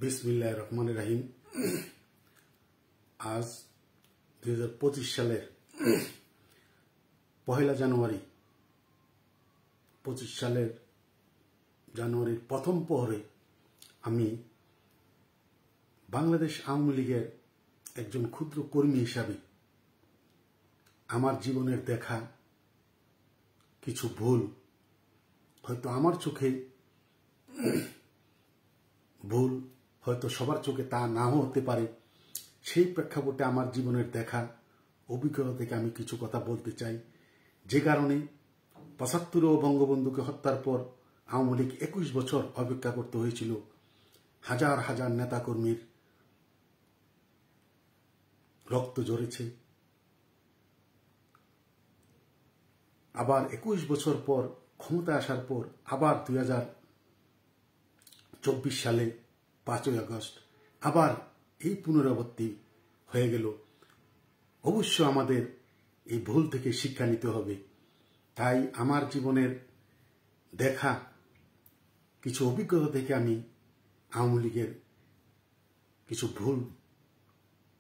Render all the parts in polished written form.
বিসমিল্লাহির রহমানির রহিম। আজ 2025 সালের 1 জানুয়ারি 25 সালের জানুয়ারির প্রথম প্রহরে আমি বাংলাদেশ আওয়ামী লীগের একজন ক্ষুদ্র কর্মী হিসাবে আমার জীবনের দেখা কিছু ভুল, হয়তো আমার চোখে ভুল, হয়তো সবার চোখে তা নাও হতে পারে, সেই প্রেক্ষাপটে আমার জীবনের দেখা অভিজ্ঞতা থেকে আমি কিছু কথা বলতে চাই। যে কারণে ৭৫ বঙ্গবন্ধুকে হত্যার পর আওয়ামী লীগ 21 বছর অপেক্ষা করতে হয়েছিল। হাজার হাজার নেতাকর্মীর রক্ত ঝরেছে। আবার 21 বছর পর ক্ষমতায় আসার পর আবার 2024 সালে 5ই আগস্ট আবার এই পুনরাবৃত্তি হয়ে গেল। অবশ্য আমাদের এই ভুল থেকে শিক্ষা নিতে হবে। তাই আমার জীবনের দেখা কিছু অভিজ্ঞতা থেকে আমি আওয়ামী লীগের কিছু ভুল,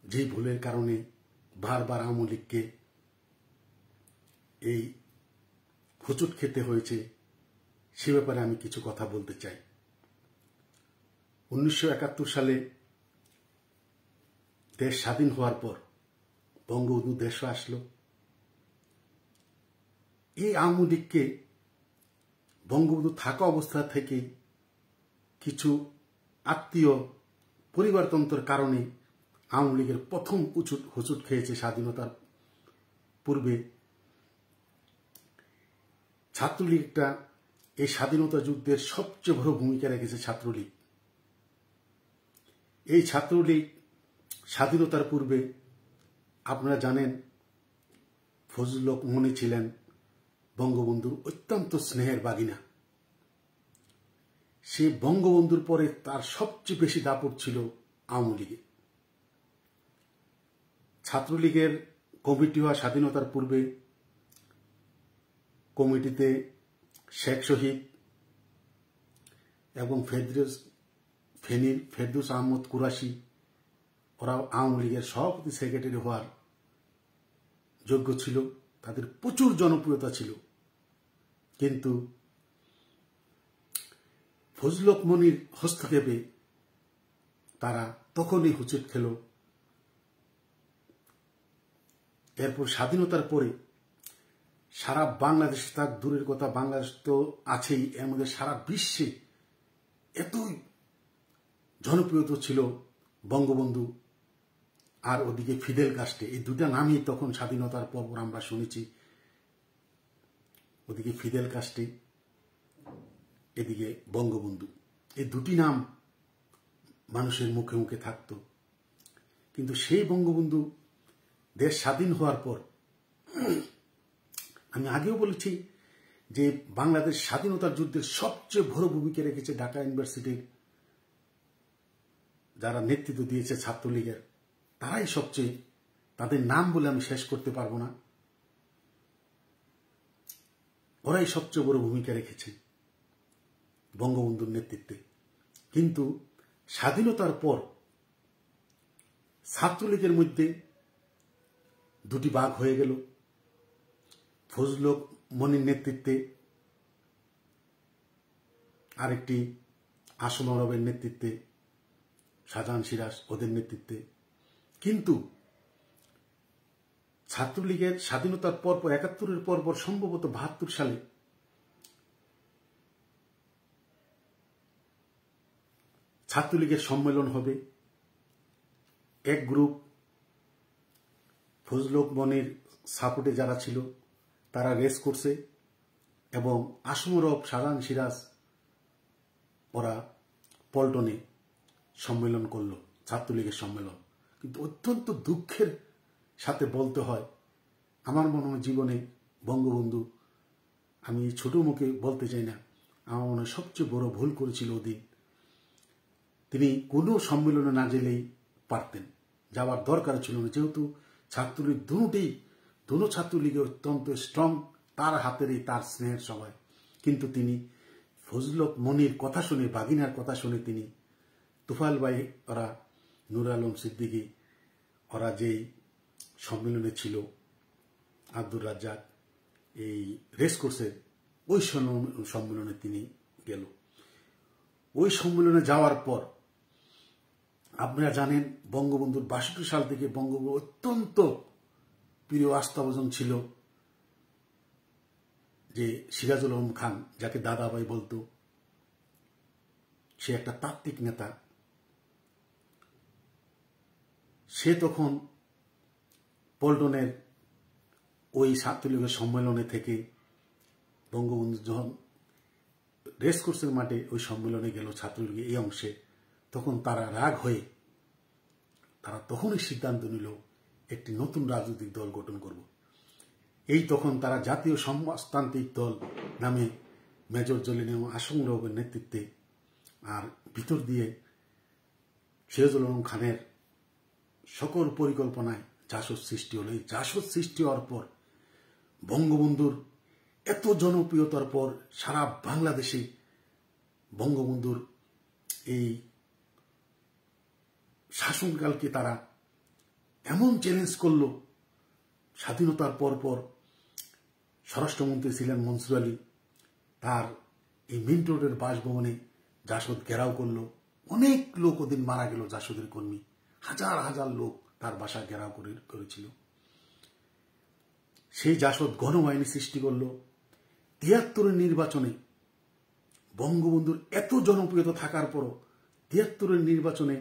যেই ভুলের কারণে বারবার আওয়ামী লীগকে এই হোঁচট খেতে হয়েছে, সে ব্যাপারে আমি কিছু কথা বলতে চাই। 1971 সালে দেশ স্বাধীন হওয়ার পর বঙ্গবন্ধু দেশে আসলো। এই আওয়ামী লীগকে বঙ্গবন্ধু থাকা অবস্থা থেকে কিছু আত্মীয় পরিবারতন্ত্রের কারণে আওয়ামী লীগের প্রথম হোঁচট খেয়েছে। স্বাধীনতার পূর্বে ছাত্রলীগটা এই স্বাধীনতা যুদ্ধের সবচেয়ে বড় ভূমিকা রেখেছে। ছাত্রলীগ, এই ছাত্রলীগ স্বাধীনতার পূর্বে আপনারা জানেন ফজলুল হক মনি ছিলেন বঙ্গবন্ধুর অত্যন্ত স্নেহের বাগিনা। সে বঙ্গবন্ধুর পরে তার সবচেয়ে বেশি দাপট ছিল আওয়ামী লীগে। ছাত্রলীগের কমিটি হওয়া স্বাধীনতার পূর্বে কমিটিতে শেখ শহীদ এবং ফেরদৌস আহমদ কুরাশি, ওরা আওয়ামী লীগের সভাপতি সেক্রেটারি হওয়ার যোগ্য ছিল। তাদের প্রচুর জনপ্রিয়তা ছিল। কিন্তু ফজলুল হক মনির হস্তক্ষেপে তারা তখনই হোঁচট খেল। এরপর স্বাধীনতার পরে সারা বাংলাদেশ, তার দূরের কথা, বাংলাদেশ তো আছেই, এর মধ্যে সারা বিশ্বে এতই জনপ্রিয়তা ছিল বঙ্গবন্ধু আর ওদিকে ফিদেল কাস্টে। এই দুটা নামই তখন স্বাধীনতার পর আমরা শুনেছি। ওদিকে ফিদেল কাস্টে, এদিকে বঙ্গবন্ধু, এই দুটি নাম মানুষের মুখে মুখে থাকতো। কিন্তু সেই বঙ্গবন্ধু দেশ স্বাধীন হওয়ার পর, আমি আগেও বলেছি যে বাংলাদেশ স্বাধীনতার যুদ্ধের সবচেয়ে বড় ভূমিকা রেখেছে ঢাকা ইউনিভার্সিটির যারা নেতৃত্ব দিয়েছে ছাত্রলীগের, তারাই সবচেয়ে, তাদের নাম বলে আমি শেষ করতে পারবো না, ওরাই সবচেয়ে বড় ভূমিকা রেখেছে বঙ্গবন্ধুর নেতৃত্বে। কিন্তু স্বাধীনতার পর ছাত্রলীগের মধ্যে দুটি ভাগ হয়ে গেল। ফজলুল হক মনির নেতৃত্বে আরেকটি, আসম আরবের নেতৃত্বে, শাহজাহান সিরাজ ওদের নেতৃত্বে। কিন্তু ছাত্রলীগের স্বাধীনতার পর ৭১-এর পর সম্ভবত ৭২ সালে ছাত্রলীগের সম্মেলন হবে। এক গ্রুপ ফজলুল হক মনির সাপোর্টে যারা ছিল তারা রেস করছে এবং আসম আরব, শাহজাহান সিরাজ ওরা পল্টনে সম্মেলন করলো, ছাত্রলীগের সম্মেলন। কিন্তু অত্যন্ত দুঃখের সাথে বলতে হয়, আমার মনে হয় জীবনে বঙ্গবন্ধু, আমি ছোট মুখে বলতে চাই না, আমার মনে হয় সবচেয়ে বড় ভুল করেছিল ওদিন। তিনি কোনো সম্মেলনে না গেলেই পারতেন, যাওয়ার দরকার ছিল না, যেহেতু ছাত্রলীগ দুটো ছাত্রলীগে অত্যন্ত স্ট্রং, তার হাতেরই তার স্নেহের সবাই। কিন্তু তিনি ফজলুল হক মনির কথা শুনে, বাগিনার কথা শুনে তিনি তুফাইল ভাই ওরা, নূর আলম সিদ্দিকী ওরা যেই সম্মেলনে ছিল, আব্দুর রাজ্জাক এই রেস কোর্সের ওই সম্মেলনে তিনি গেল। ওই সম্মেলনে যাওয়ার পর আপনারা জানেন বঙ্গবন্ধুর ৬২ সাল থেকে বঙ্গবন্ধু অত্যন্ত প্রিয় আস্থাভাজন ছিল যে সিরাজুল আলম খান, যাকে দাদাভাই বলতো, সে একটা তাত্ত্বিক নেতা। সে তখন পল্টনের ওই ছাত্রলীগের সম্মেলনে থেকে বঙ্গবন্ধু যখন রেসকোর্সের মাঠে ওই সম্মেলনে গেল ছাত্রলীগের এই অংশে, তখন তারা রাগ হয়ে তারা তখনই সিদ্ধান্ত নিল একটি নতুন রাজনৈতিক দল গঠন করব। এই তখন তারা জাতীয় সমাজতান্ত্রিক দল নামে মেজর জলিল এবং আসম রবের নেতৃত্বে আর ভিতর দিয়ে সিরাজুল আলম খানের সকল পরিকল্পনায় জাসদ সৃষ্টি হলো। এই জাসদ সৃষ্টি হওয়ার পর বঙ্গবন্ধুর এত জনপ্রিয়তার পর সারা বাংলাদেশে বঙ্গবন্ধুর এই শাসনকালকে তারা এমন চ্যালেঞ্জ করল। স্বাধীনতার পর স্বরাষ্ট্রমন্ত্রী ছিলেন মনসুর আলী, তার এই মিন্ট রোডের বাসভবনে জাসদ ঘেরাও করলো। অনেক লোক ওদিন মারা গেল, জাসদের কর্মী, হাজার হাজার লোক তার বাসা ঘেরাও করেছিল। সেই জাসদ গণবাহিনী সৃষ্টি করল। ৭৩-এর নির্বাচনে বঙ্গবন্ধুর এত জনপ্রিয়তা থাকার পরও ৭৩-এর নির্বাচনে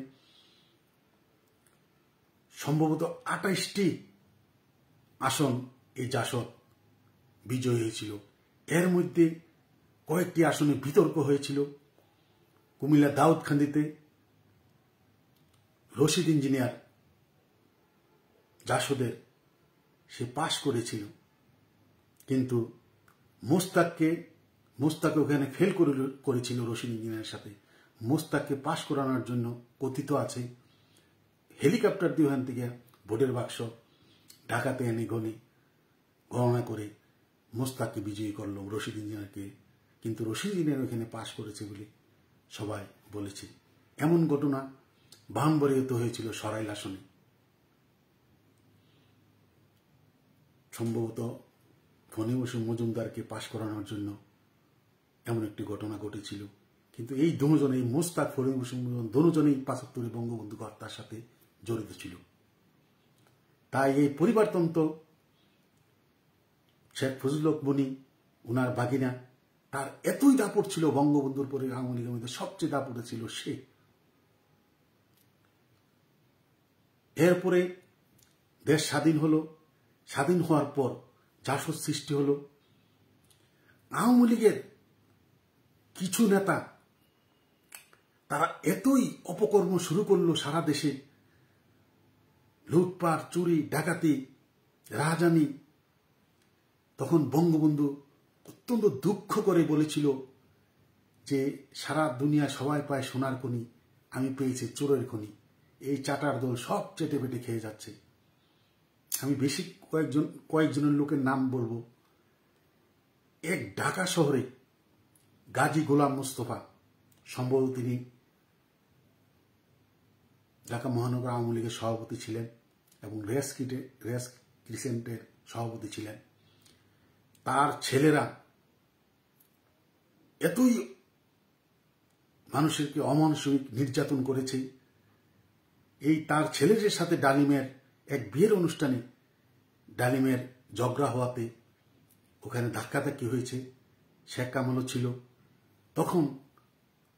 সম্ভবত ২৮টি আসন এই জাসদ বিজয়ী হয়েছিল। এর মধ্যে কয়েকটি আসনে বিতর্ক হয়েছিল। কুমিল্লা দাউদকান্দিতে রশিদ ইঞ্জিনিয়ার জাসদের সে পাশ করেছিল, কিন্তু মোস্তাককে ওখানে ফেল করেছিল রশিদ ইঞ্জিনিয়ারের সাথে। মোস্তাককে পাশ করানোর জন্য কথিত আছে হেলিকপ্টার দিয়ে ওখান থেকে ভোটের বাক্স ঢাকাতে এনে গণনা করে মোস্তাককে বিজয়ী করলো রশিদ ইঞ্জিনিয়ারকে, কিন্তু রশিদ ইঞ্জিনিয়ার ওখানে পাশ করেছে বলে সবাই বলেছে। এমন ঘটনা বামবরিয়ত হয়েছিল সরাইল আসনে। সম্ভবত ফণী বসু মজুমদারকে পাশ করানোর জন্য এমন একটি ঘটনা ঘটেছিল, কিন্তু এই দুজনে, এই মোস্তাক, ফণী বসু মজুমদার দুজনেই ৭৫ বঙ্গবন্ধু হত্যার সাথে জড়িত ছিল। তাই এই পরিবারতন্ত্র শেখ ফজলুল হক মনি, উনার বাগিনা, তার এতই দাপট ছিল বঙ্গবন্ধুর পরে আওয়ামী লীগের মধ্যে সবচেয়ে দাপটে ছিল সে। এরপরে দেশ স্বাধীন হলো। স্বাধীন হওয়ার পর জাসদ সৃষ্টি হলো। আওয়ামী লীগের কিছু নেতা তারা এতই অপকর্ম শুরু করলো সারা দেশে, লুটপাট, চুরি, ডাকাতি, রাহাজানি। তখন বঙ্গবন্ধু অত্যন্ত দুঃখ করে বলেছিল যে সারা দুনিয়া সবাই পায় সোনার খনি, আমি পেয়েছি চোরের খনি। এই চাটার দল সব চেটে পেটে খেয়ে যাচ্ছে। আমি বেশি কয়েকজনের লোকের নাম বলবো। এক ঢাকা শহরে গাজী গোলাম মোস্তফা, সম্ভবত তিনি ঢাকা মহানগর আওয়ামী লীগের সভাপতি ছিলেন এবং রেস ক্রিসেন্টের সভাপতি ছিলেন। তার ছেলেরা এতই মানুষেরকে অমানসিক নির্যাতন করেছে। এই তার ছেলেদের সাথে ডালিমের এক বিয়ের অনুষ্ঠানে ডালিমের ঝগড়া হওয়াতে ওখানে ধাক্কাধাক্কি হয়েছে। শেখ কামালও ছিল। তখন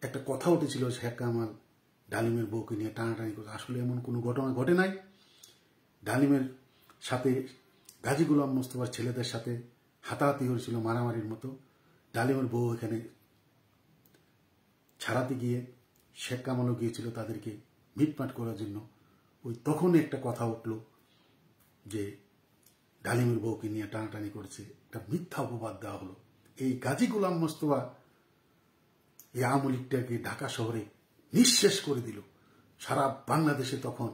একটা কথা উঠেছিল, শেখ কামাল ডালিমের বউকে নিয়ে টানাটানি করছে। আসলে এমন কোনো ঘটনা ঘটে নাই। ডালিমের সাথে গাজী গোলাম মোস্তফার ছেলেদের সাথে হাতাহাতি হয়েছিল, মারামারির মতো। ডালিমের বউ এখানে ছাড়াতে গিয়ে শেখ কামালও গিয়েছিল তাদেরকে মিটমাট করার জন্য। ওই তখন একটা কথা উঠল যে ডালিমের বউকে নিয়ে টানাটানি করেছে, একটা মিথ্যা অপবাদ দেওয়া হলো। এই গাজী গোলাম মোস্তফা এই আওয়ামী লীগটাকে ঢাকা শহরে নিঃশেষ করে দিল। সারা বাংলাদেশে তখন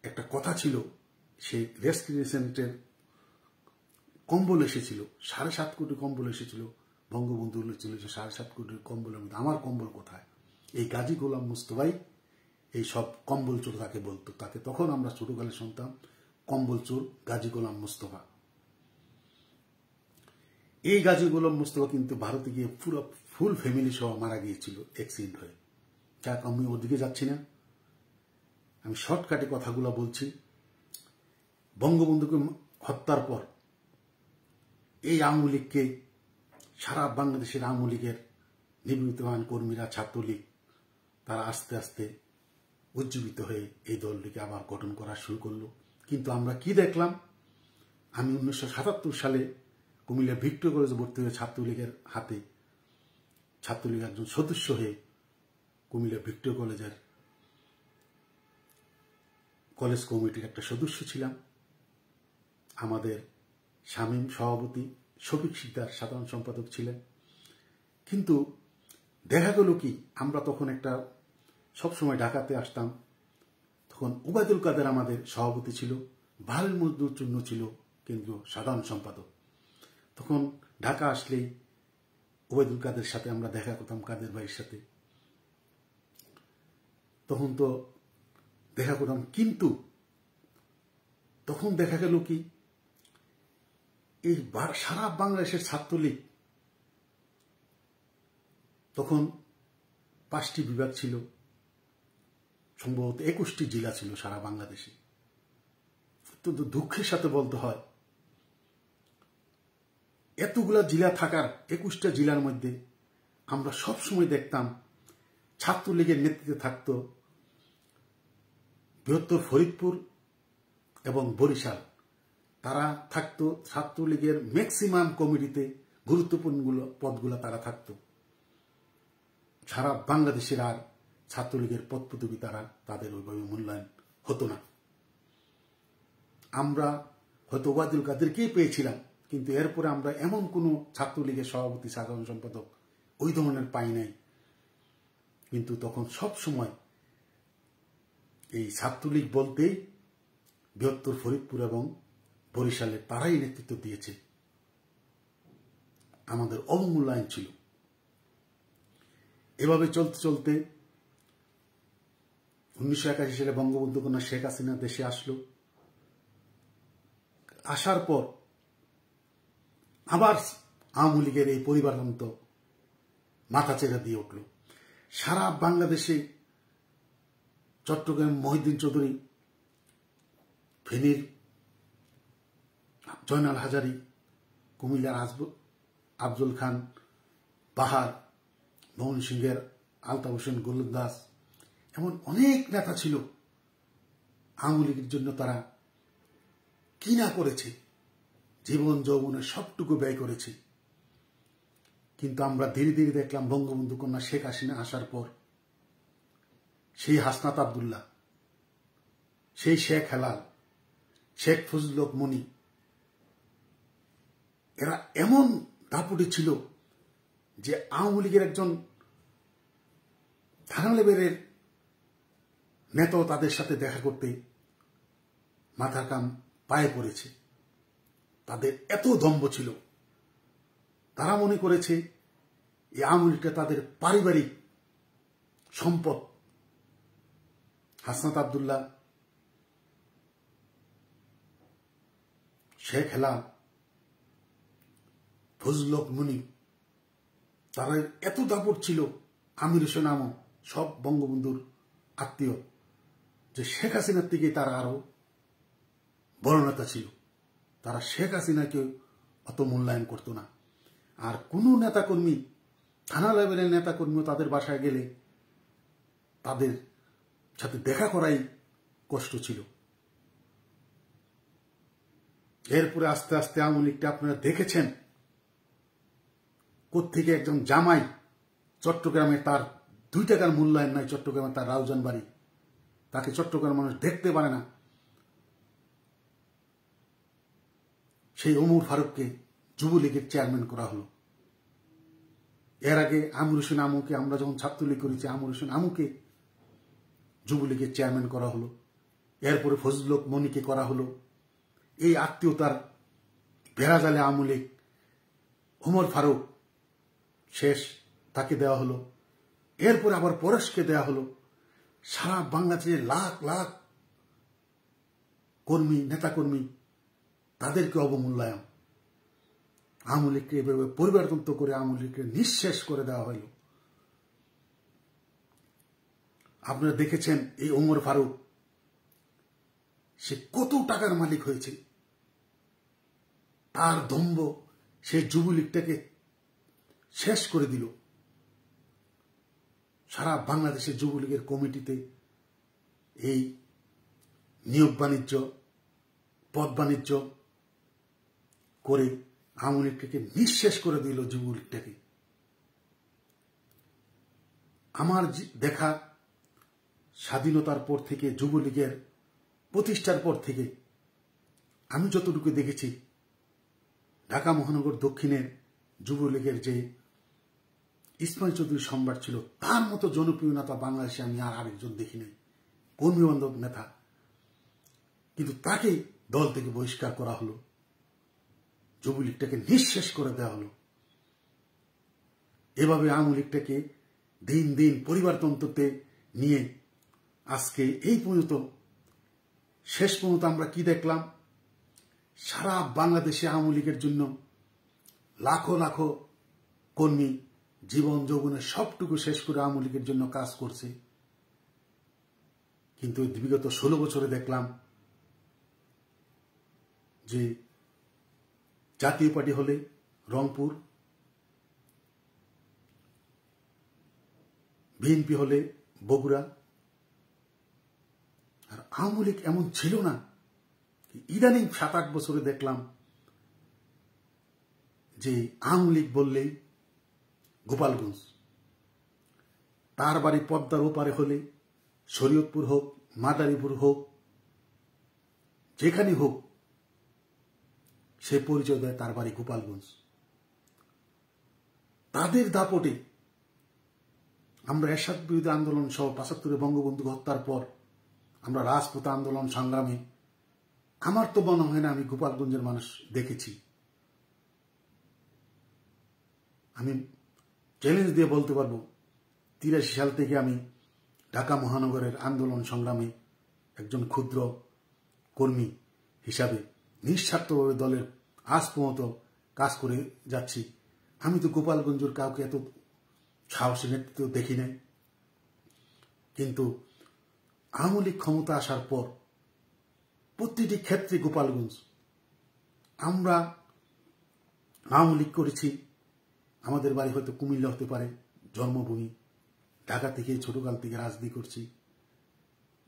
একটা কথা ছিল, সে রেস্টুরেন্টের কম্বল এসেছিল, 7.5 কোটি কম্বল এসেছিল। বঙ্গবন্ধু ছিল 7.5 কোটির কম্বলের মধ্যে আমার কম্বল কোথায়? এই গাজী গোলাম মুস্তফাই এই সব কম্বল চোর তাকে বলতো। তাকে তখন আমরা ছোটকালে শুনতাম কম্বল চোর গাজী গোলাম মুস্তফা। এই গাজী গোলাম মুস্তফা কিন্তু ভারতে গিয়ে পুরো ফুল ফ্যামিলি সহ মারা গিয়েছিল অ্যাক্সিডেন্ট হয়ে। যাক, আমি ওদিকে যাচ্ছি না, আমি শর্টকাটে কথাগুলো বলছি। বঙ্গবন্ধুকে হত্যার পর এই আওয়ামী লীগকে, সারা বাংলাদেশের আওয়ামী লীগের নিবৃত্তমান কর্মীরা, ছাত্রলীগ, তারা আস্তে আস্তে উজ্জীবিত হয়ে এই দলটিকে আবার গঠন করা শুরু করলো। কিন্তু আমরা কি দেখলাম, আমি 1977 সালে কুমিল্লা ভিক্টোরিয়া কলেজে ভর্তি হয়ে ছাত্রলীগের হাতে, ছাত্রলীগের একজন সদস্য হয়ে কুমিল্লা ভিক্টোরিয়া কলেজের কলেজ কমিটির একটা সদস্য ছিলাম। আমাদের শামীম সভাপতি, শফিক শিকদার সাধারণ সম্পাদক ছিলেন। কিন্তু দেখা গেল কি, আমরা তখন একটা সবসময় ঢাকাতে আসতাম, তখন ওবায়দুল কাদের আমাদের সভাপতি ছিল, ভারুল মজদুর চূর্ণ ছিল কেন্দ্রীয় সাধারণ সম্পাদক। তখন ঢাকা আসলেই ওবায়দুল কাদের সাথে আমরা দেখা করতাম, কাদের ভাইয়ের সাথে, তখন তো দেখা করতাম। কিন্তু তখন দেখা গেল কি, এই সারা বাংলাদেশের ছাত্রলীগ, তখন 5টি বিভাগ ছিল, সম্ভবত 21টি জেলা ছিল সারা বাংলাদেশে। অত্যন্ত দুঃখের সাথে বলতে হয়, এতগুলা জেলা থাকার 21টা জেলার মধ্যে আমরা সবসময় দেখতাম ছাত্রলীগের নেতৃত্বে থাকত বৃহত্তর ফরিদপুর এবং বরিশাল। তারা থাকতো ছাত্রলীগের ম্যাক্সিমাম কমিটিতে, গুরুত্বপূর্ণ পদগুলো তারা থাকত। সারা বাংলাদেশের আর ছাত্রলীগের পদ পদবি তাদের ওইভাবে মূল্যায়ন হতো না। আমরা হয়তো ওবায়দুল কাদেরকেই পেয়েছিলাম, কিন্তু এরপরে আমরা এমন কোনো ছাত্রলীগের সভাপতি, সাধারণ সম্পাদক ওই ধরনের পাই নাই। কিন্তু তখন সব সময় এই ছাত্রলীগ বলতেই বৃহত্তর ফরিদপুর এবং বরিশালে তারাই নেতৃত্ব দিয়েছে, আমাদের অবমূল্যায়ন ছিল। এভাবে চলতে চলতে 1981 সালে বঙ্গবন্ধু কন্যা শেখ হাসিনা দেশে আসলো। আসার পর আবার আওয়ামী লীগের এই পরিবারতন্ত্র মাথাচেরা দিয়ে উঠল। সারা বাংলাদেশে চট্টগ্রাম মহিউদ্দিন চৌধুরী, ফেনীর জয়নাল হাজারী, কুমিল্লার আফজল খান বাহার, ময়মনসিংহের আলতাফ হোসেন গোলন্দাজ, এমন অনেক নেতা ছিল। আওয়ামী লীগের জন্য তারা কি না করেছে, জীবন যৌবনের সবটুকু ব্যয় করেছে। কিন্তু আমরা ধীরে ধীরে দেখলাম বঙ্গবন্ধু কন্যা শেখ হাসিনা আসার পর সেই হাসনাত আব্দুল্লাহ, সেই শেখ হেলাল, শেখ ফজলুল হক মনি, এরা এমন দাপুটে ছিল যে আওয়ামী লীগের একজন থানা লেভেলের নেতাও তাদের সাথে দেখা করতে মাথার কাম পায়ে পড়েছে। তাদের এত দম্ভ ছিল, তারা মনে করেছে এই আওয়ামী লীগটা তাদের পারিবারিক সম্পদ। হাসনাত আব্দুল্লাহ, শেখ হেলাল, ফজলুল হক মনি, তারা এত দাপট ছিল, আমির হোসেন আমু, সব বঙ্গবন্ধুর আত্মীয়, যে শেখ হাসিনার থেকে তারা আরো বড় নেতা ছিল। তারা শেখ হাসিনাকে অত মূল্যায়ন করত না। আর কোনো নেতাকর্মী, থানা লেভেলের নেতাকর্মীও তাদের বাসায় গেলে তাদের সাথে দেখা করাই কষ্ট ছিল। এরপরে আস্তে আস্তে আওয়ামী লীগটা আপনারা দেখেছেন, কোত্থেকে একজন জামাই, চট্টগ্রামে তার 2 টাকার মূল্যায়ন নাই, চট্টগ্রামে তার রাউজান বাড়ি, তাকে চট্টগ্রাম মানুষ দেখতে পারে না, সেই ওমর ফারুককে যুবলীগের চেয়ারম্যান করা হলো। এর আগে আমির হোসেন আমুকে, আমরা যখন ছাত্রলীগ করেছি, আমির হোসেন আমুকে যুবলীগের চেয়ারম্যান করা হলো। এরপরে ফজলুল হক মনিকে করা হলো। এই আত্মীয়তার ভেড়াজালে আওয়ামী লীগ, ওমর ফারুক শেষ, তাকে দেওয়া হলো। এরপরে আবার পরেশকে দেয়া হলো। সারা বাংলাদেশে লাখ লাখ কর্মী, নেতাকর্মী, তাদেরকে অবমূল্যায়ন। আওয়ামী লীগকে এভাবে পরিবারতন্ত্র করে আওয়ামী লীগকে নিঃশেষ করে দেওয়া হলো। আপনারা দেখেছেন এই ওমর ফারুক, সে কত টাকার মালিক হয়েছে। তার দম্ভ, সে যুবলীগটাকে শেষ করে দিল। সারা বাংলাদেশের যুবলীগের কমিটিতে এই নিয়োগ বাণিজ্য, পদ বাণিজ্য করে আওয়ামী লীগটাকে নিঃশেষ করে দিল যুবলীগটাকে। আমার দেখা স্বাধীনতার পর থেকে, যুবলীগের প্রতিষ্ঠার পর থেকে আমি যতটুকু দেখেছি, ঢাকা মহানগর দক্ষিণের যুবলীগের যে ইসমাইল চৌধুরী সম্রাট ছিল, তার মতো জনপ্রিয় নেতা বাংলাদেশে আমি আর আরেকজন দেখি নাই, কর্মী বান্ধব নেতা। কিন্তু তাকে দল থেকে বহিষ্কার করা হলো, যুবলীগটাকে নিঃশেষ করে দেওয়া হলো। এভাবে আওয়ামী লীগটাকে দিন দিন পরিবারতন্ত্রতে নিয়ে আজকে এই পর্যন্ত, শেষ পর্যন্ত আমরা কি দেখলাম? সারা বাংলাদেশে আওয়ামী লীগের জন্য লাখো লাখো কর্মী জীবন যৌবনের সবটুকু শেষ করে আওয়ামী লীগের জন্য কাজ করছে। কিন্তু বিগত 16 বছরে দেখলাম যে জাতীয় পার্টি হলে রংপুর, বিএনপি হলে বগুড়া, আর আওয়ামী লীগ এমন ছিল না। ইদানিং 7-8 বছরে দেখলাম যে আওয়ামী লীগ বললেই গোপালগঞ্জ, তার বাড়ি পদ্মার ওপারে হলে শরীয়তপুর হোক, মাদারীপুর হোক, যেখানে হোক, সে পরিচয় দেয় তার বাড়ি গোপালগঞ্জ। তাদের দাপটে আমরা এরশাদ বিরোধী আন্দোলন সহ ৭৫ বঙ্গবন্ধু হত্যার পর আমরা রাজপথ আন্দোলন সংগ্রামে, আমার তো মনে হয় না আমি গোপালগঞ্জের মানুষ দেখেছি। আমি চ্যালেঞ্জ দিয়ে বলতে পারবো, ৮৩ সাল থেকে আমি ঢাকা মহানগরের আন্দোলন সংগ্রামে একজন ক্ষুদ্র কর্মী হিসাবে নিঃস্বার্থভাবে দলের আজ পর্যন্ত কাজ করে যাচ্ছি। আমি তো গোপালগঞ্জের কাউকে এত সাহসী নেতৃত্ব দেখি নাই। কিন্তু আওয়ামী লীগ ক্ষমতা আসার পর প্রতিটি ক্ষেত্রে গোপালগঞ্জ, আমরা আওয়ামী লীগ করেছি, আমাদের বাড়ি হয়তো কুমিল্লা হতে পারে জন্মভূমি, ঢাকা থেকে ছোটকাল থেকে রাজনীতি করছি,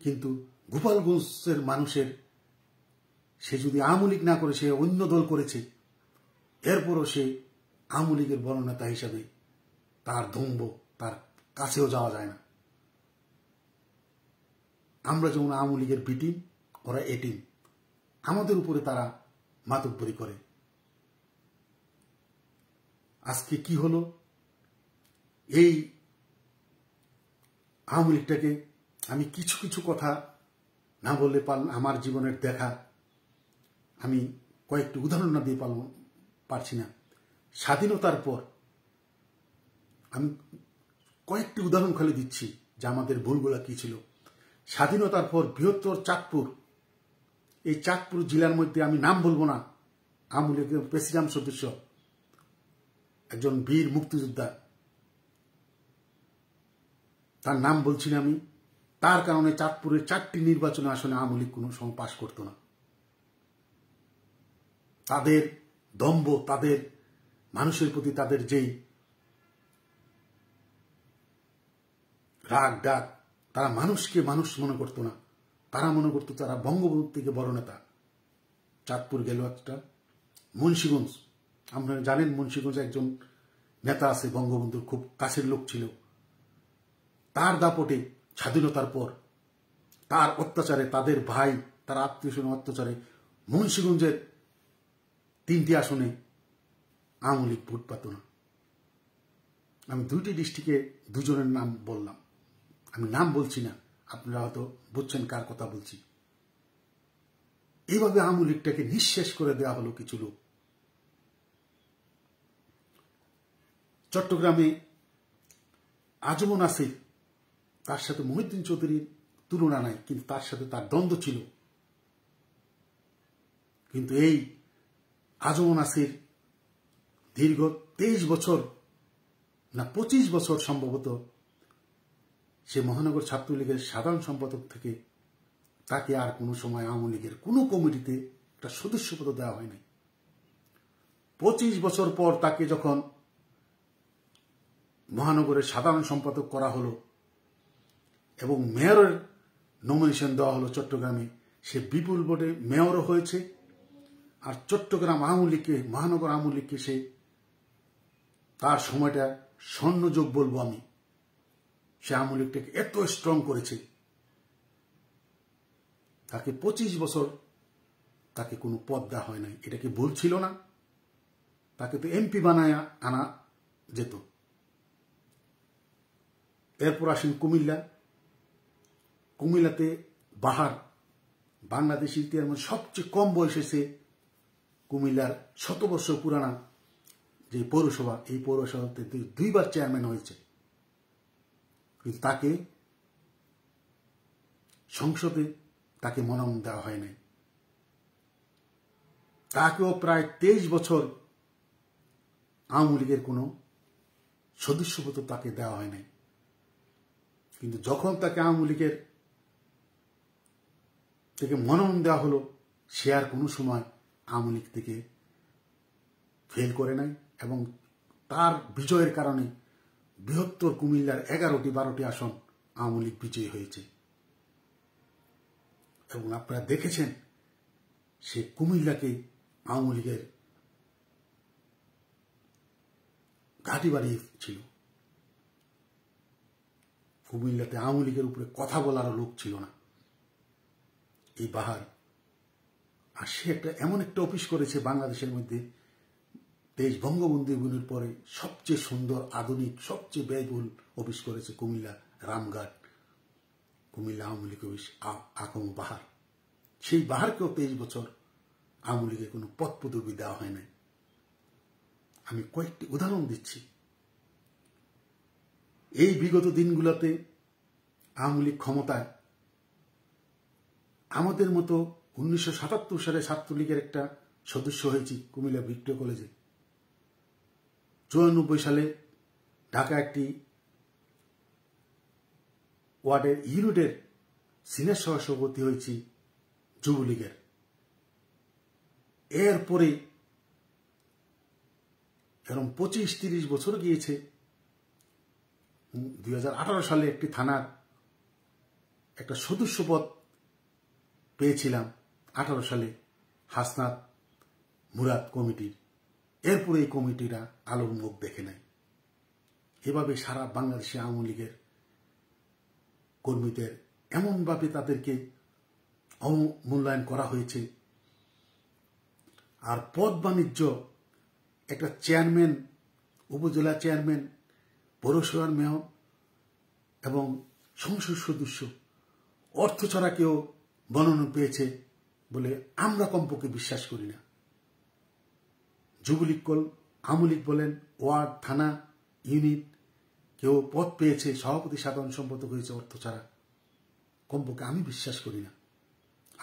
কিন্তু গোপালগঞ্জের মানুষের, সে যদি আওয়ামী লীগ না করে সে অন্য দল করেছে, এরপরও সে আওয়ামী লীগের বড় নেতা হিসাবে তার দম্ভ, তার কাছেও যাওয়া যায় না। আমরা যেমন আওয়ামী লীগের বি টিম, ওরা এ টিম, আমাদের উপরে তারা মাতব্বরি করে। আজকে কি হলো? এই আওয়ামী লীগটাকে আমি কিছু কিছু কথা না বললে আমার জীবনের দেখা, আমি কয়েকটি উদাহরণ না দিয়ে পারছি না। স্বাধীনতার পর আমি কয়েকটি উদাহরণ খালি দিচ্ছি যে আমাদের ভুলগুলা কি ছিল। স্বাধীনতার পর বৃহত্তর চাঁদপুর, এই চাঁদপুর জেলার মধ্যে আমি নাম বলবো না, আওয়ামী লীগের প্রেসিডিয়াম সদস্য একজন বীর মুক্তিযোদ্ধা, তার নাম বলছি না আমি, তার কারণে চাঁদপুরের 4টি নির্বাচনে আসলে আওয়ামী লীগ কোনো সময় পাশ করত না। তাদের দম্ভ, তাদের মানুষের প্রতি তাদের যেই রাগ ডাক, তারা মানুষকে মানুষ মনে করত না, তারা মনে করত তারা বঙ্গবন্ধু থেকে বড় নেতা। চাঁদপুর গেল একটা, মুন্সিগঞ্জ, আপনারা জানেন মুন্সিগঞ্জ একজন নেতা আছে বঙ্গবন্ধুর খুব কাছের লোক ছিল, তার দাপটে স্বাধীনতার পর তার অত্যাচারে, তাদের ভাই, তার আত্মীয় স্বজন অত্যাচারে মুন্সিগঞ্জের 3টি আসনে আওয়ামী লীগ ভোট পাত না। আমি 2টি ডিস্ট্রিক্টে 2 জনের নাম বললাম, আমি নাম বলছি না, আপনারা হয়তো বুঝছেন কার কথা বলছি। এইভাবে আওয়ামী লীগটাকে নিঃশেষ করে দেওয়া হলো কিছু লোক। চট্টগ্রামে আজমন নাসির, তার সাথে মহিউদ্দিন চৌধুরীর তুলনা নাই, কিন্তু তার সাথে তার দ্বন্দ্ব ছিল। কিন্তু এই আজমন নাসির দীর্ঘ 23 বছর না 25 বছর সম্ভবত সে মহানগর ছাত্রলীগের সাধারণ সম্পাদক থেকে তাকে আর কোনো সময় আওয়ামী লীগের কোনো কমিটিতে একটা সদস্যপদ দেওয়া হয়নি। 25 বছর পর তাকে যখন মহানগরের সাধারণ সম্পাদক করা হলো এবং মেয়রের নমিনেশন দেওয়া হলো চট্টগ্রামে, সে বিপুল ভোটে মেয়রও হয়েছে। আর চট্টগ্রাম আওয়ামী লীগকে, মহানগর আওয়ামী লীগকে সে তার সময়টা স্বর্ণযুগ বলবো আমি। সে আওয়ামী লীগটাকে এত স্ট্রং করেছে, তাকে 25 বছর তাকে কোনো পদ দেওয়া হয় নাই। এটা কি ভুল ছিল না? তাকে তো এমপি বানায় আনা যেত। এরপর আসেন কুমিল্লা। কুমিল্লাতে বাহার বাংলাদেশ ইতিহাসের মধ্যে সবচেয়ে কম বয়সে সে কুমিল্লার 100 বছর পুরানা যে পৌরসভা, এই পৌরসভাতে 2বার চেয়ারম্যান হয়েছে। কিন্তু তাকে সংসদে তাকে মনোনয়ন দেওয়া হয় নাই। তাকেও প্রায় 23 বছর আওয়ামী লীগের কোনো সদস্যপদ তাকে দেওয়া হয় নাই। কিন্তু যখন তাকে আওয়ামী লীগের থেকে মনোনয়ন দেওয়া হলো, সে আর কোনো সময় আওয়ামী লীগ থেকে ফেল করে নাই এবং তার বিজয়ের কারণে বৃহত্তর কুমিল্লার 11-12টি আসন আওয়ামী লীগ বিজয়ী হয়েছে। এবং আপনারা দেখেছেন সে কুমিল্লাকে আওয়ামী লীগের ঘাঁটি বানিয়েছিল। কুমিল্লাতে আওয়ামী লীগের উপরে কথা বলারও লোক ছিল না, এই বাহার। আর সে এমন একটা অফিস করেছে বাংলাদেশের মধ্যে, দেশ বঙ্গবন্ধু বিজয়ের পরে সবচেয়ে সুন্দর, আধুনিক, সবচেয়ে ব্যয়বহুল অফিস করেছে কুমিল্লা রামঘাট, কুমিল্লা আওয়ামী লীগ অফিস আকম বাহার। সেই বাহারকেও 23 বছর আওয়ামী লীগের কোনো পদ পদবি দেওয়া হয় নাই। আমি কয়েকটি উদাহরণ দিচ্ছি। এই বিগত দিনগুলোতে আওয়ামী লীগ ক্ষমতায়, আমাদের মতো 1977 সালে ছাত্রলীগের একটা সদস্য হয়েছি কুমিল্লা ভিক্টোরিয়া কলেজে। 94 সালে ঢাকা একটি ওয়ার্ডের ইউনিটের সিনিয়র সহসভাপতি হয়েছি যুবলীগের। এরপরে এরকম 25-30 বছর গিয়েছে। 2018 সালে একটি থানার একটা সদস্যপদ পেয়েছিলাম 18 সালে হাসনাত মুরাদ কমিটির। এরপরে এই কমিটিরা আলোর মুখ দেখে নেয়। এভাবে সারা বাংলাদেশে আওয়ামী লীগের কর্মীদের এমনভাবে তাদেরকে অবমূল্যায়ন করা হয়েছে। আর পদ বাণিজ্য, একটা চেয়ারম্যান, উপজেলা চেয়ারম্যান, পৌরসভার মেয়র এবং সংসদ সদস্য অর্থ ছাড়া কেউ মনোনয়ন পেয়েছে বলে আমরা কমপক্ষে বিশ্বাস করি না। যুবলীগ আওয়ামী লীগ বলেন, ওয়ার্ড, থানা, ইউনিট, কেউ পদ পেয়েছে, সভাপতি, সাধারণ সম্পাদক হয়েছে অর্থ ছাড়া, কমপক্ষে আমি বিশ্বাস করি না।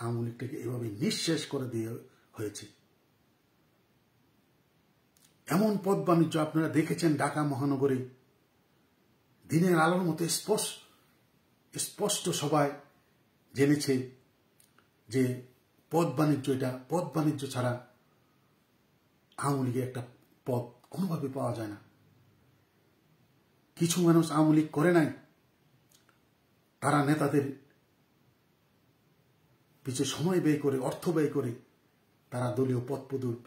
আওয়ামী লীগটাকে এভাবে নিঃশেষ করে দিয়ে হয়েছে। এমন পদ বাণিজ্য আপনারা দেখেছেন ঢাকা মহানগরে, দিনের আলোর মতো স্পষ্ট সবাই জেনেছে যে পদ বাণিজ্য, এটা পদ বাণিজ্য ছাড়া আওয়ামী লীগের একটা পদ কোনোভাবে পাওয়া যায় না। কিছু মানুষ আওয়ামী লীগ করে নাই, তারা নেতাদের পিছে সময় ব্যয় করে, অর্থ ব্যয় করে তারা দলীয় পদ পদবি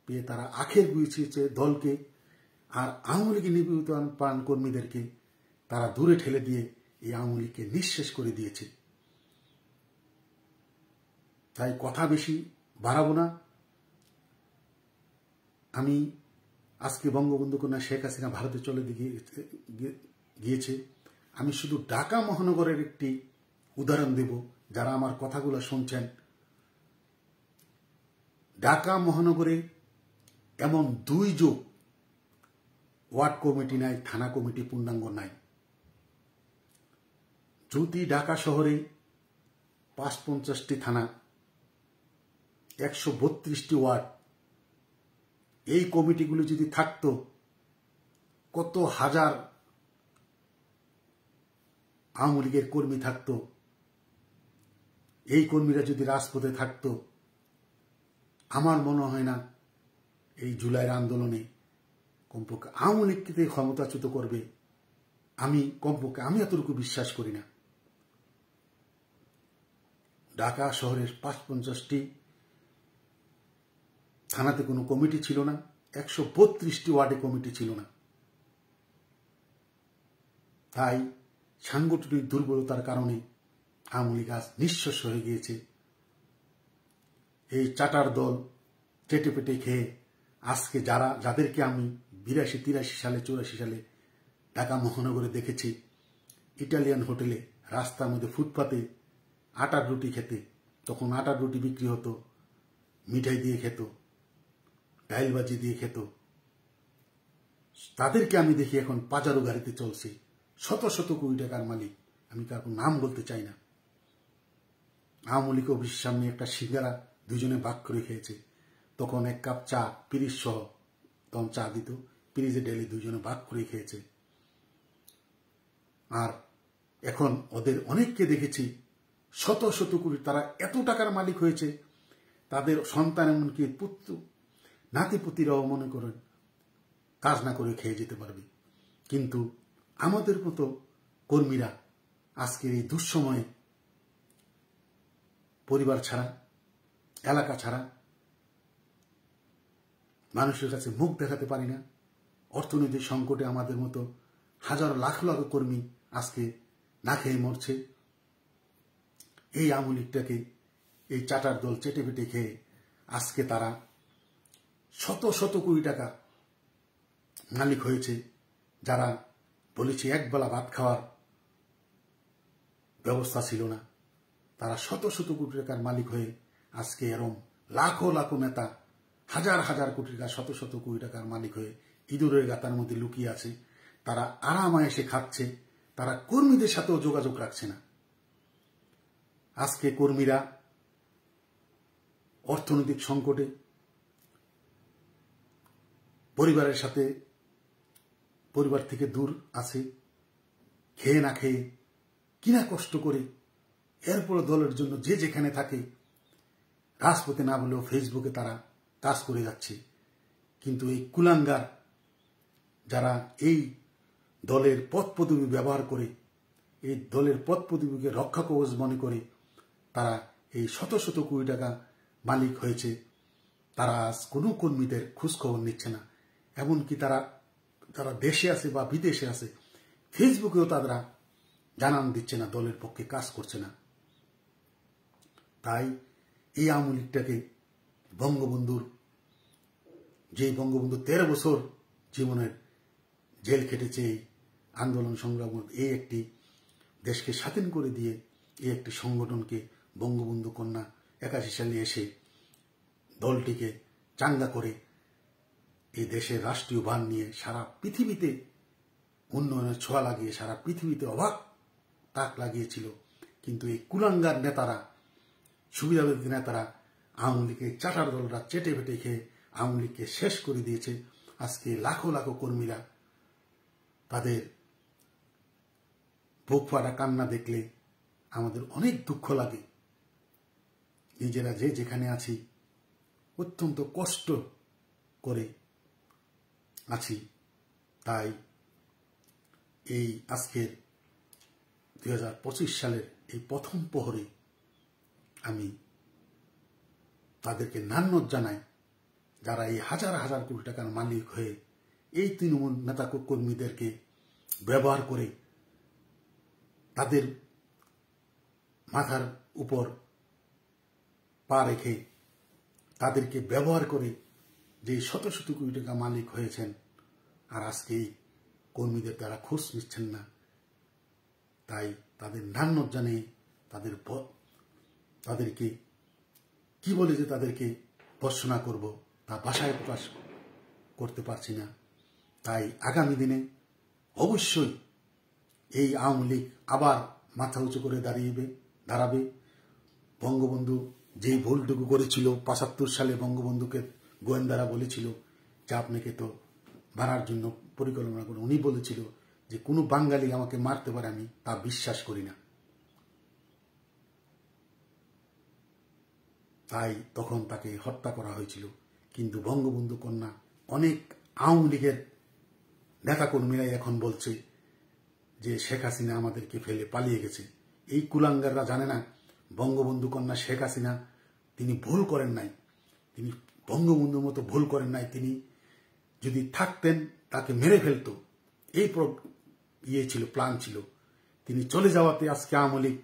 পেয়ে তারা আখের গুছিয়েছে দলকে। আর আওয়ামী লীগের নির্বাচন কর্মীদেরকে তারা দূরে ঠেলে দিয়ে এই আওয়ামী লীগকে নিঃশেষ করে দিয়েছে। তাই কথা বেশি বাড়াবো না। আমি আজকে বঙ্গবন্ধু কন্যা শেখ হাসিনা ভারতে চলে গিয়েছে, আমি শুধু ঢাকা মহানগরের একটি উদাহরণ দেব। যারা আমার কথাগুলো শুনছেন, ঢাকা মহানগরে এমন 2 যুগ ওয়ার্ড কমিটি নাই, থানা কমিটি পূর্ণাঙ্গ নাই। যদি ঢাকা শহরে ৫৫টি থানা, ১৩২টি ওয়ার্ড, এই কমিটিগুলি যদি থাকতো, কত হাজার আওয়ামী লীগের কর্মী থাকতো। এই কর্মীরা যদি রাজপথে থাকতো, আমার মনে হয় না এই জুলাইয়ের আন্দোলনে কমপক্ষে আওয়ামী লীগকে ক্ষমতাচ্যুত করবে। আমি এতটুকু বিশ্বাস করি না। ঢাকা শহরের ৫৫টি থানাতে কোনো কমিটি ছিল না, ১৩২টি ওয়ার্ডে কমিটি ছিল না। তাই সাংগঠনিক দুর্বলতার কারণে আওয়ামী লীগ আজ নিঃশস্য হয়ে গিয়েছে। এই চাটার দল চেটে পেটে খেয়ে আজকে যাদেরকে আমি ৮২, ৮৩ সালে, ৮৪ সালে ঢাকা মহানগরে দেখেছি ইটালিয়ান হোটেলে রাস্তার মধ্যে ফুটপাতে আটার রুটি খেতে, তখন আটার রুটি বিক্রি হতো, মিঠাই দিয়ে খেত, ডাইলবাজি দিয়ে খেত, তাদেরকে আমি দেখি এখন পাজারো গাড়িতে চলছে, শত শত কোটি টাকার মালিক। আমি কারো নাম বলতে চাই না। আওয়ামী লীগ অফিসের সামনে একটা সিঙ্গারা দুজনে ভাগ করে খেয়েছে, তখন এক কাপ চা ৩০ সহ তখন চা দিত, পিরিজে ডেলি দুজনে ভাগ করে খেয়েছে। আর এখন ওদের অনেককে দেখেছি শত শত কোটি, তারা এত টাকার মালিক হয়েছে, তাদের সন্তান এমনকি পুত্র নাতিপুতিরাও মনে করেন কাজ না করে খেয়ে যেতে পারবে। কিন্তু আমাদের মতো কর্মীরা আজকের এই দুঃসময়ে পরিবার ছাড়া, এলাকা ছাড়া, মানুষের কাছে মুখ দেখাতে পারি না। অর্থনৈতিক সংকটে আমাদের মতো হাজার লাখ লাখ কর্মী আজকে না খেয়ে মরছে। এই আওয়ামী লীগটাকে, এই চাটার দল চেটে পেটে খেয়ে আজকে তারা শত শত কোটি টাকা মালিক হয়েছে। যারা বলেছে একবেলা ভাত খাওয়ার ব্যবস্থা ছিল না, তারা শত শত কোটি টাকার মালিক হয়ে আজকে এরম লাখো লাখো নেতা হাজার হাজার কোটি টাকা, শত শত কোটি টাকার মালিক হয়ে ইঁদুরের গাতার মধ্যে লুকিয়ে আছে। তারা আরামায়েসে খাচ্ছে, তারা কর্মীদের সাথেও যোগাযোগ রাখছে না। আজকে কর্মীরা অর্থনৈতিক সংকটে পরিবার থেকে দূর আছে, খেয়ে না খেয়ে কিনা কষ্ট করে, এরপর দলের জন্য যে যেখানে থাকে রাজপথে না বলেও ফেসবুকে তারা কাজ করে যাচ্ছে। কিন্তু এই কুলাঙ্গার যারা এই দলের পদ পদবি ব্যবহার করে, এই দলের পদ পদবিকে রক্ষা কবচ মনে করে তারা এই শত শত কোটি টাকা মালিক হয়েছে, তারা আজ কোনো কর্মীদের খোঁজখবর নিচ্ছে না। এমনকি যারা দেশে আছে বা বিদেশে আছে, ফেসবুকেও তারা জানান দিচ্ছে না, দলের পক্ষে কাজ করছে না। তাই এই আওয়ামী লীগটাকে বঙ্গবন্ধু 13 বছর জীবনের জেল খেটেছে, এই আন্দোলন সংগ্রাম, এই একটি দেশকে স্বাধীন করে দিয়ে এই একটি সংগঠনকে বঙ্গবন্ধু কন্যা 81 সালে এসে দলটিকে চাঙ্গা করে এই দেশের রাষ্ট্রীয় বান নিয়ে সারা পৃথিবীতে উন্নয়নের ছোঁয়া লাগিয়ে সারা পৃথিবীতে অবাক তাক লাগিয়েছিল। কিন্তু এই কুলাঙ্গার নেতারা, সুবিধাবাদী নেতারা, আওয়ামী লীগের চাটার দলরা চেটে বেটে খেয়ে আওয়ামী লীগকে শেষ করে দিয়েছে। আজকে লাখো লাখো কর্মীরা তাদের বুক ফাটা কান্না দেখলে আমাদের অনেক দুঃখ লাগে। নিজেরা যে যেখানে আছি অত্যন্ত কষ্ট করে আছি। তাই এই আজকের 2025 সালের এই প্রথম প্রহরে আমি তাদেরকে নান্যত জানাই, যারা এই হাজার হাজার কোটি টাকার মালিক হয়ে এই তৃণমূল নেতা কর্মীদেরকে ব্যবহার করে, তাদের মাথার উপর পা রেখে তাদেরকে ব্যবহার করে যে শত শত কোটি টাকা মালিক হয়েছেন, আর আজকে এই কর্মীদের দ্বারা খোঁজ নিচ্ছেন না। তাই তাদের নান্যত জানিয়ে তাদেরকে কি বলে যে তাদেরকে ভর্ৎসনা করব তা ভাষায় প্রকাশ করতে পারছি না। তাই আগামী দিনে অবশ্যই এই আওয়ামী লীগ আবার মাথা উঁচু করে দাঁড়াবে। বঙ্গবন্ধু যেই ভুলটুকু করেছিল ৭৫ সালে বঙ্গবন্ধুকে গোয়েন্দারা বলেছিল যে আপনাকে তো মারার জন্য পরিকল্পনা করে, উনি বলেছিল যে কোনো বাঙালি আমাকে মারতে পারে, আমি তা বিশ্বাস করি না। তাই তখন তাকে হত্যা করা হয়েছিল। কিন্তু বঙ্গবন্ধু কন্যা অনেক আওয়ামী লীগের নেতাকর্মীরাই এখন বলছে যে শেখ হাসিনা আমাদেরকে ফেলে পালিয়ে গেছে। এই কুলাঙ্গাররা জানে না বঙ্গবন্ধু কন্যা শেখ হাসিনা তিনি ভুল করেন নাই, তিনি বঙ্গবন্ধুর মতো ভুল করেন নাই। তিনি যদি থাকতেন তাকে মেরে ফেলতো, এই ছিল, প্ল্যান ছিল। তিনি চলে যাওয়াতে আজকে আওয়ামী লীগ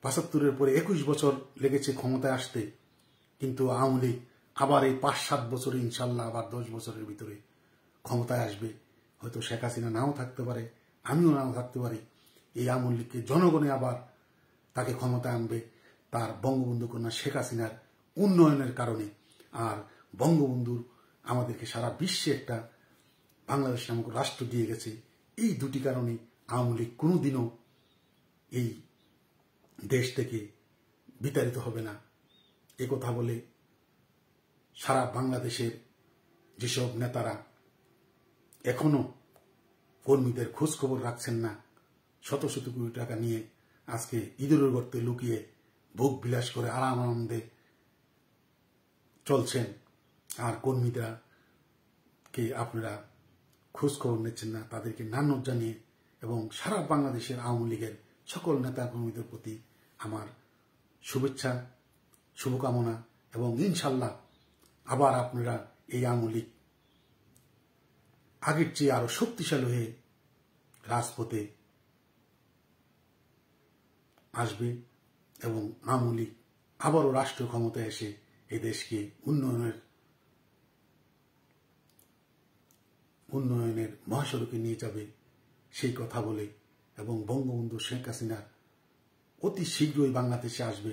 ৭৫-এর পরে ২১ বছর লেগেছে ক্ষমতায় আসতে, কিন্তু আওয়ামী লীগ আবার এই ৫-৭ বছরে ইনশাল্লাহ আবার ১০ বছরের ভিতরে ক্ষমতায় আসবে। হয়তো শেখ হাসিনা নাও থাকতে পারে, আমিও নাও থাকতে পারি। এই আওয়ামী লীগকে জনগণে আবার তাকে ক্ষমতায় আনবে তার বঙ্গবন্ধু কন্যা শেখ হাসিনার উন্নয়নের কারণে। আর বঙ্গবন্ধুর আমাদেরকে সারা বিশ্বে একটা বাংলাদেশ নামক রাষ্ট্র দিয়ে গেছে। এই দুটি কারণে আওয়ামী লীগ কোনোদিনও এই দেশ থেকে বিতাড়িত হবে না। এ কথা বলে সারা বাংলাদেশের যেসব নেতারা এখনো কর্মীদের খোঁজ খবর রাখছেন না, শত শত কোটি টাকা নিয়ে আজকে ইঁদুরের গর্তে লুকিয়ে ভোগ বিলাস করে আরাম আনন্দে চলছেন, আর কর্মীদেরকে আপনারা খোঁজ খবর নিচ্ছেন না, তাদেরকে নান্যত জানিয়ে এবং সারা বাংলাদেশের আওয়ামী লীগের সকল নেতা কর্মীদের প্রতি আমার শুভেচ্ছা, শুভকামনা এবং ইনশাল্লাহ আবার আপনারা এই আওয়ামী লীগ আগের চেয়ে আরো শক্তিশালী হয়ে রাজপথে আসবে এবং আওয়ামী লীগ আবারও রাষ্ট্রীয় ক্ষমতায় এসে এই দেশকে উন্নয়নের মহাসড়কে নিয়ে যাবে সেই কথা বলে, এবং বঙ্গবন্ধু শেখ হাসিনা অতি শীঘ্রই বাংলাদেশে আসবে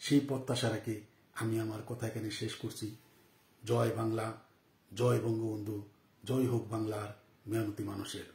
সেই প্রত্যাশা রেখে আমি আমার কথা এখানে শেষ করছি। জয় বাংলা, জয় বঙ্গবন্ধু, জয় হোক বাংলার মেহনতি মানুষের।